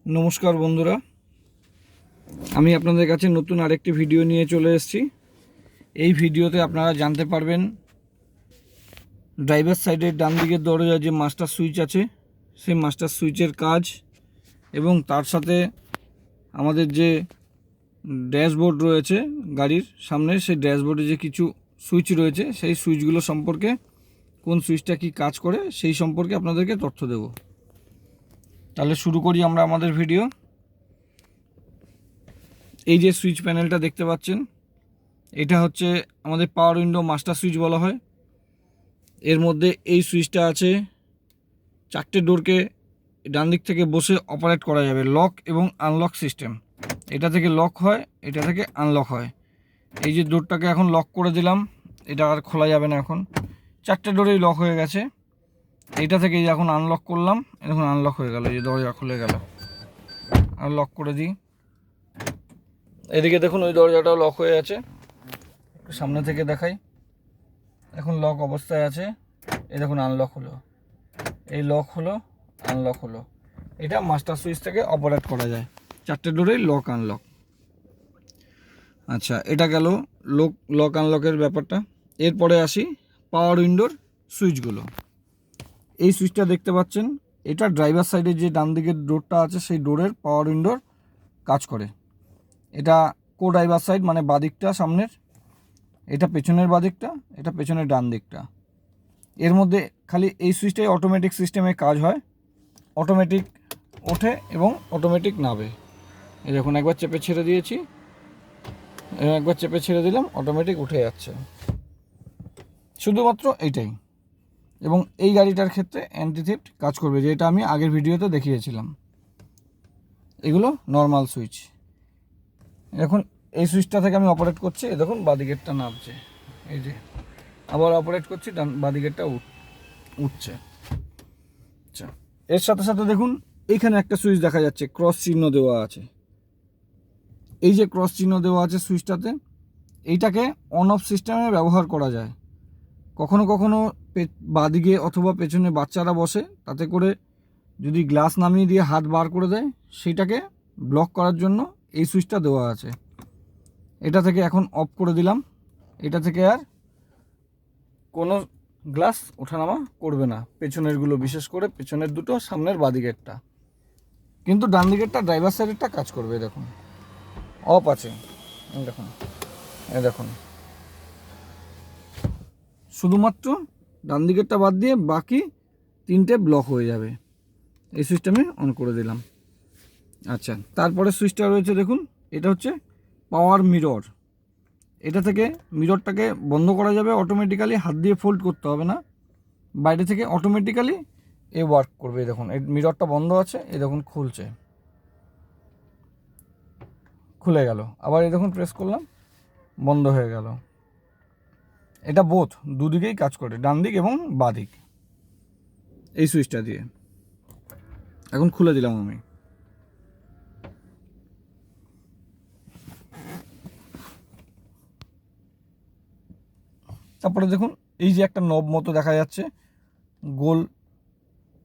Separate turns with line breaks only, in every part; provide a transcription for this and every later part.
नमस्कार बंधुरा আমি আপনাদের কাছে নতুন আরেকটি ভিডিও নিয়ে চলে এসেছি। এই ভিডিওতে আপনারা জানতে পারবেন ড্রাইভার সাইডের ডান দিকের দরজায় যে মাস্টার সুইচ আছে সেই মাস্টার সুইচের কাজ এবং তার সাথে আমাদের যে ড্যাশবোর্ড রয়েছে গাড়ির সামনে, সেই ড্যাশবোর্ডে যে কিছু সুইচ রয়েছে সেই সুইচগুলো সম্পর্কে, কোন সুইচটা কি কাজ করে সেই সম্পর্কে আপনাদেরকে তথ্য দেব। তাহলে শুরু করি আমরা আমাদের ভিডিও। এই যে সুইচ প্যানেলটা দেখতে পাচ্ছেন, এটা হচ্ছে আমাদের পাওয়ার উইন্ডো মাস্টার সুইচ বলা হয়। এর মধ্যে এই সুইচটা আছে, চারটে ডোরকে ডান দিক থেকে বসে অপারেট করা যাবে, লক এবং আনলক সিস্টেম। এটা থেকে লক হয়, এটা থেকে আনলক হয়। এই যে ডোরটাকে এখন লক করে দিলাম, এটা আর খোলা যাবে না, এখন চারটে ডোরেই লক হয়ে গেছে। এইটা থেকে এখন আনলক করলাম, এখন আনলক হয়ে গেল, এই যে দরজা খুলে গেল। আর লক করে দিই, এদিকে দেখুন ওই দরজাটাও লক হয়ে আছে, একটু সামনে থেকে দেখাই। এখন লক অবস্থায় আছে, এই দেখুন আনলক হলো, এই লক হলো, আনলক হলো। এটা মাস্টার সুইচ থেকে অপারেট করা যায়, চারটে ডোরেই লক আনলক। আচ্ছা, এটা গেল লক আনলকের ব্যাপারটা। এরপরে আসি পাওয়ার উইন্ডোর সুইচগুলো। এই সুইচটা দেখতে পাচ্ছেন, এটা ড্রাইভার সাইডের যে ডান দিকের ডোরটা আছে সেই ডোরের পাওয়ার উইন্ডোর কাজ করে। এটা কো ড্রাইভার সাইড মানে বাদিকটা সামনের, এটা পেছনের বাদিকটা, এটা পেছনের ডান দিকটা। এর মধ্যে খালি এই সুইচটাই অটোমেটিক সিস্টেমে কাজ হয়, অটোমেটিক ওঠে এবং অটোমেটিক নামে। এই দেখুন একবার চেপে ছেড়ে দিয়েছি, একবার চেপে ছেড়ে দিলাম, অটোমেটিক উঠে যাচ্ছে, শুধুমাত্র এইটাই। এবং এই গাড়িটার ক্ষেত্রে অ্যান্টি থিফট কাজ করবে, যেটা আমি আগের ভিডিওতে দেখিয়েছিলাম। এগুলো নর্মাল সুইচ। এখন এই সুইচটা থেকে আমি অপারেট করছি, এই দেখুন বাদিকেরটা নামছে, এই যে আবার অপারেট করছি, বাদিকেরটা উঠছে। আচ্ছা, এর সাথে সাথে দেখুন এইখানে একটা সুইচ দেখা যাচ্ছে, ক্রস চিহ্ন দেওয়া আছে। এই যে ক্রস চিহ্ন দেওয়া আছে সুইচটাতে, এইটাকে অন অফ সিস্টেমে ব্যবহার করা যায়। কখনো কখনো বাদিকে অথবা পেছনে বাচ্চারা বসে, তাতে করে যদি গ্লাস নামিয়ে দিয়ে হাত বার করে দেয়, সেইটাকে ব্লক করার জন্য এই সুইচটা দেওয়া আছে। এটা থেকে এখন অফ করে দিলাম, এটা থেকে আর কোনো গ্লাস ওঠানামা করবে না, পেছনেরগুলো বিশেষ করে, পেছনের দুটো, সামনের বাদিকেরটা। কিন্তু ডান দিকেরটা ড্রাইভার সাইডেরটা কাজ করবে। দেখুন অফ আছে, দেখুন, দেখুন শুধুমাত্র ডান দিকেরটা বাদ দিয়ে বাকি তিনটে ব্লক হয়ে যাবে। এই সুইচটা আমি অন করে দিলাম। আচ্ছা, তারপরে সুইচটা রয়েছে দেখুন, এটা হচ্ছে পাওয়ার মিরর। এটা থেকে মিররটাকে বন্ধ করা যাবে অটোমেটিক্যালি, হাত দিয়ে ফোল্ড করতে হবে না, বাইরে থেকে অটোমেটিক্যালি এ ওয়ার্ক করবে। দেখুন এই মিররটা বন্ধ আছে, এই দেখুন খুলছে, খুলে গেল, আবার এই দেখুন প্রেস করলাম, বন্ধ হয়ে গেল। এটা বোথ দুদিকেই কাজ করে, ডান দিক এবং বাঁ দিক, এই সুইচটা দিয়ে। এখন খুলে দিলাম আমি। তারপরে দেখুন এই যে একটা নব মতো দেখা যাচ্ছে গোল,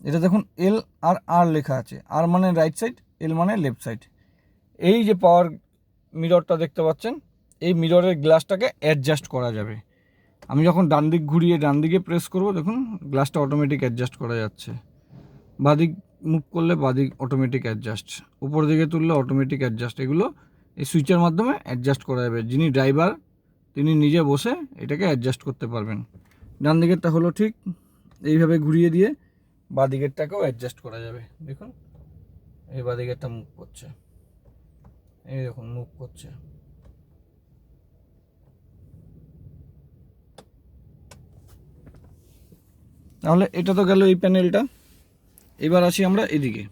এটা দেখুন এল আর আর লেখা আছে, আর মানে রাইট সাইড, এল মানে লেফট সাইড। এই যে পাওয়ার মিররটা দেখতে পাচ্ছেন, এই মিররের গ্লাসটাকে অ্যাডজাস্ট করা যাবে। আমি যখন ডান দিক ঘুরিয়ে ডান দিকে প্রেস করব, দেখুন গ্লাসটা অটোমেটিক অ্যাডজাস্ট করা যাচ্ছে। বাদিক মুভ করলে বাদিক অটোমেটিক অ্যাডজাস্ট, উপর দিকে তুললে অটোমেটিক অ্যাডজাস্ট। এগুলো এই সুইচের মাধ্যমে অ্যাডজাস্ট করা যাবে, যিনি ড্রাইভার তিনি নিজে বসে এটাকে অ্যাডজাস্ট করতে পারবেন। ডান দিকেরটা হলো ঠিক, এইভাবে ঘুরিয়ে দিয়ে বাঁ দিকেরটাকেও অ্যাডজাস্ট করা যাবে। দেখুন এই বাঁ দিকেরটা মুভ করছে, এই দেখুন মুভ করছে। তাহলে এটা তো গেল এই প্যানেলটা। এবার আসি আমরা এদিকে।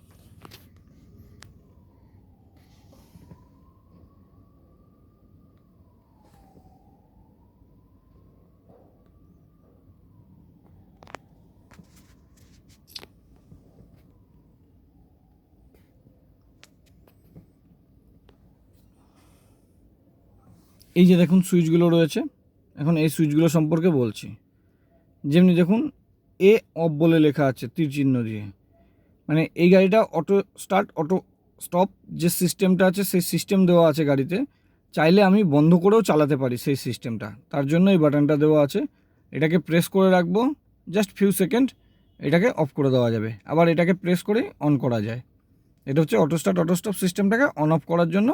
এই যে দেখুন সুইচগুলো রয়েছে, এখন এই সুইচগুলো সম্পর্কে বলছি। যেমনি দেখুন এ অফ বলে লেখা আছে তীর চিহ্ন দিয়ে, মানে এই গাড়িটা অটো স্টার্ট, অটো স্টপ যে সিস্টেমটা আছে সেই সিস্টেম দেওয়া আছে গাড়িতে, চাইলে আমি বন্ধ করেও চালাতে পারি সেই সিস্টেমটা, তার জন্য এই বাটনটা দেওয়া আছে। এটাকে প্রেস করে রাখবো জাস্ট ফিউ সেকেন্ড, এটাকে অফ করে দেওয়া যাবে, আবার এটাকে প্রেস করে অন করা যায়। এটা হচ্ছে অটো স্টপ সিস্টেমটাকে অন অফ করার জন্য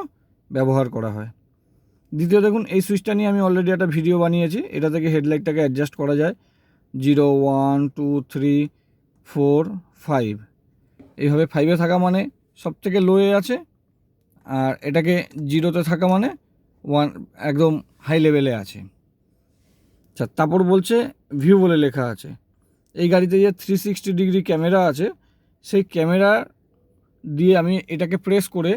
ব্যবহার করা হয়। দ্বিতীয় দেখুন, এই সুইচটা নিয়ে আমি অলরেডি একটা ভিডিও বানিয়েছি। এটা থেকে হেডলাইটটাকে অ্যাডজাস্ট করা যায় 0, 1, 2, 3, 4, 5, এইভাবে 5-এ থাকা মানে সব থেকে লোয়ে আছে, আর এটাকে 0-তে থাকা মানে 1 একদম হাই লেভেলে আছে। আচ্ছা, তারপর বলছে ভিউ বলে লেখা আছে। এই গাড়িতে যে 360 ডিগ্রি ক্যামেরা আছে, সেই ক্যামেরা দিয়ে আমি এটাকে প্রেস করে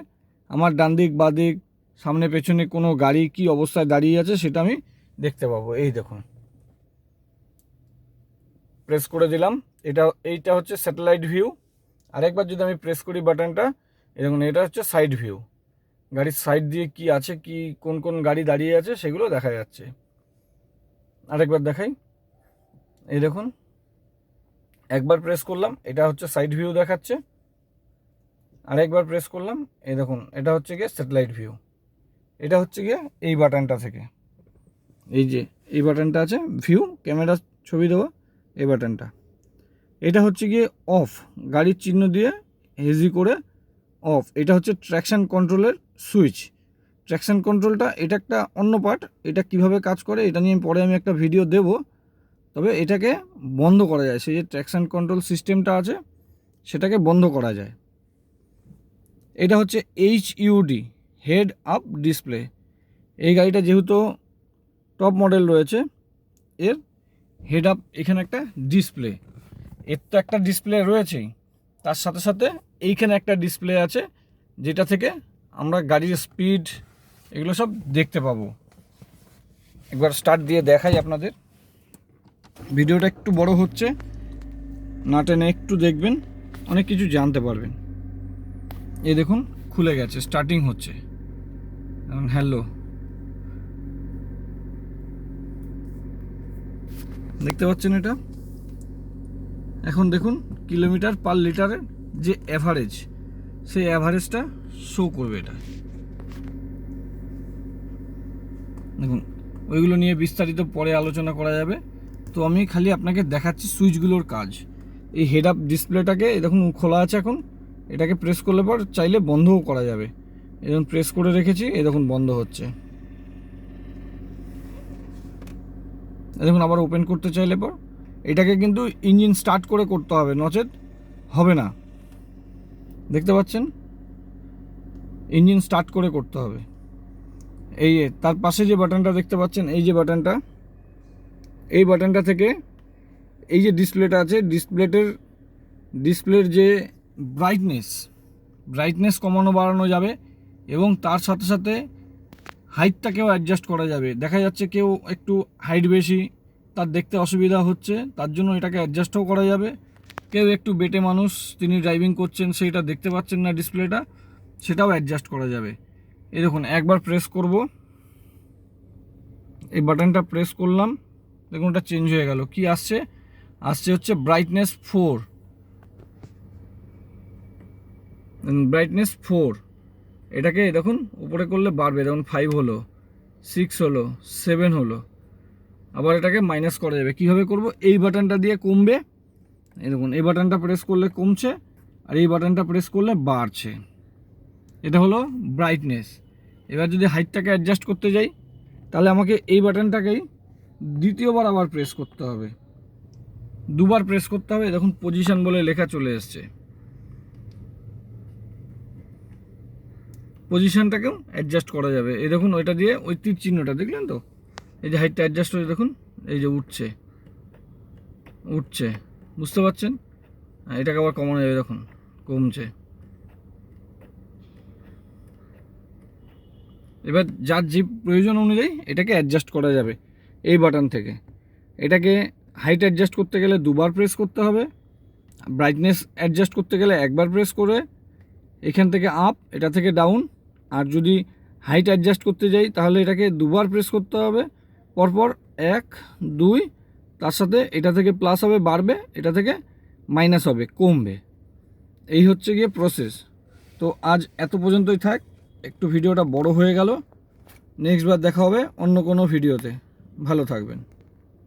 আমার ডান দিক বাঁ দিক সামনে পেছনে কোনো গাড়ি কি অবস্থায় দাঁড়িয়ে আছে সেটা আমি দেখতে পাবো। এই দেখুন, প্রেস করে দিলাম, এইটা হচ্ছে স্যাটেলাইট ভিউ। আরেকবার যদি আমি প্রেস করি বাটনটা, এই দেখুন এটা হচ্ছে সাইড ভিউ। গাড়ির সাইড দিয়ে কি আছে, কি কোন কোন গাড়ি দাঁড়িয়ে আছে সেগুলো দেখা যাচ্ছে। আরেকবার দেখাই, এই দেখুন একবার প্রেস করলাম, এটা হচ্ছে সাইড ভিউ দেখাচ্ছে। আরেকবার প্রেস করলাম, এই দেখুন এটা হচ্ছে গিয়ে স্যাটেলাইট ভিউ। এটা হচ্ছে গিয়ে এই বাটনটা থেকে, এই যে এই বাটনটা আছে ভিউ ক্যামেরা ছবি দেওয়া, এই বাটনটা। এটা হচ্ছে গিয়ে অফ, গাড়ির চিহ্ন দিয়ে হেজি করে অফ। এটা হচ্ছে ট্র্যাকশন কন্ট্রোলের সুইচ। ট্র্যাকশন কন্ট্রোলটা এটা একটা অন্য পার্ট, এটা কিভাবে কাজ করে এটা নিয়ে পরে আমি একটা ভিডিও দেব। তবে এটাকে বন্ধ করা যায়, সেই যে ট্র্যাকশন কন্ট্রোল সিস্টেমটা আছে সেটাকে বন্ধ করা যায়। এটা হচ্ছে HUD, হেড আপ ডিসপ্লে। এই গাড়িটা যেহেতু টপ মডেল রয়েছে, এর হেড আপ এখানে একটা ডিসপ্লে, এর তো একটা ডিসপ্লে রয়েছেই, তার সাথে সাথে এইখানে একটা ডিসপ্লে আছে যেটা থেকে আমরা গাড়ির স্পিড এগুলো সব দেখতে পাবো। একবার স্টার্ট দিয়ে দেখাই আপনাদের। ভিডিওটা একটু বড় হচ্ছে, না টেনে একটু দেখবেন, অনেক কিছু জানতে পারবেন। এই দেখুন খুলে গেছে, স্টার্টিং হচ্ছে। হ্যালো, দেখতে পাচ্ছেন এটা? এখন দেখুন কিলোমিটার পার লিটারের যে অ্যাভারেজ, সেই অ্যাভারেজটা শো করবে এটা। দেখুন, ওইগুলো নিয়ে বিস্তারিত পরে আলোচনা করা যাবে। তো আমি খালি আপনাকে দেখাচ্ছি সুইচগুলোর কাজ। এই হেড আপ ডিসপ্লেটাকে দেখুন খোলা আছে এখন, এটাকে প্রেস করলে পর চাইলে বন্ধও করা যাবে। এখন প্রেস করে রেখেছি, এই দেখুন বন্ধ হচ্ছে। দেখুন আবার ওপেন করতে চাইলে পর এটাকে কিন্তু ইঞ্জিন স্টার্ট করে করতে হবে, নচেত হবে না। দেখতে পাচ্ছেন, ইঞ্জিন স্টার্ট করে করতে হবে। এই তার পাশে যে বাটনটা দেখতে পাচ্ছেন, এই যে বাটনটা, এই বাটনটা থেকে এই যে ডিসপ্লেটা আছে, ডিসপ্লের যে ব্রাইটনেস কমানো বাড়ানো যাবে, এবং তার সাথে সাথে হাইটটাকেও অ্যাডজাস্ট করা যাবে। দেখা যাচ্ছে কেউ একটু হাইট বেশি, তার দেখতে অসুবিধা হচ্ছে, তার জন্য এটাকে অ্যাডজাস্টও করা যাবে। কেউ একটু বেটে মানুষ, তিনি ড্রাইভিং করছেন, সেইটা দেখতে পাচ্ছেন না ডিসপ্লেটা, সেটাও অ্যাডজাস্ট করা যাবে। এই দেখুন একবার প্রেস করব, এই বাটনটা প্রেস করলাম, দেখুন এটা চেঞ্জ হয়ে গেল। কি আসছে হচ্ছে ব্রাইটনেস 4। এটাকে দেখুন উপরে করলে বাড়বে, দেখুন 5 হলো, 6 হলো, 7 হলো। আবার এটাকে মাইনাস করা যাবে। কীভাবে করব? এই বাটনটা দিয়ে কমবে, এই দেখুন এই বাটনটা প্রেস করলে কমছে, আর এই বাটনটা প্রেস করলে বাড়ছে। এটা হলো ব্রাইটনেস। এবার যদি হাইটটাকে অ্যাডজাস্ট করতে যাই, তাহলে আমাকে এই বাটনটাকেই দ্বিতীয়বার আবার প্রেস করতে হবে, দুবার প্রেস করতে হবে। দেখুন পজিশন বলে লেখা চলে এসছে, পজিশনটাকেও অ্যাডজাস্ট করা যাবে। এই দেখুন ওইটা দিয়ে, ওই তীর চিহ্নটা দেখলেন তো, এই যে হাইটটা অ্যাডজাস্ট হয়ে দেখুন এই যে উঠছে, বুঝতে পারছেন? এটাকে আবার কমানো যাবে, দেখুন কমছে। এবার যার যে প্রয়োজন অনুযায়ী এটাকে অ্যাডজাস্ট করা যাবে এই বাটন থেকে। এটাকে হাইট অ্যাডজাস্ট করতে গেলে দুবার প্রেস করতে হবে, ব্রাইটনেস অ্যাডজাস্ট করতে গেলে একবার প্রেস করে এখান থেকে আপ, এটা থেকে ডাউন। আর যদি হাইট অ্যাডজাস্ট করতে যাই তাহলে এটাকে দুবার প্রেস করতে হবে পরপর, 1, 2, তার সাথে এটা থেকে প্লাস হবে বাড়বে, এটা থেকে মাইনাস হবে কমবে। এই হচ্ছে গিয়ে প্রসেস। তো তো আজ এত পর্যন্তই থাক, একটু ভিডিওটা বড় হয়ে গেল। নেক্সট বার দেখা হবে অন্য কোনো ভিডিওতে। ভালো থাকবেন।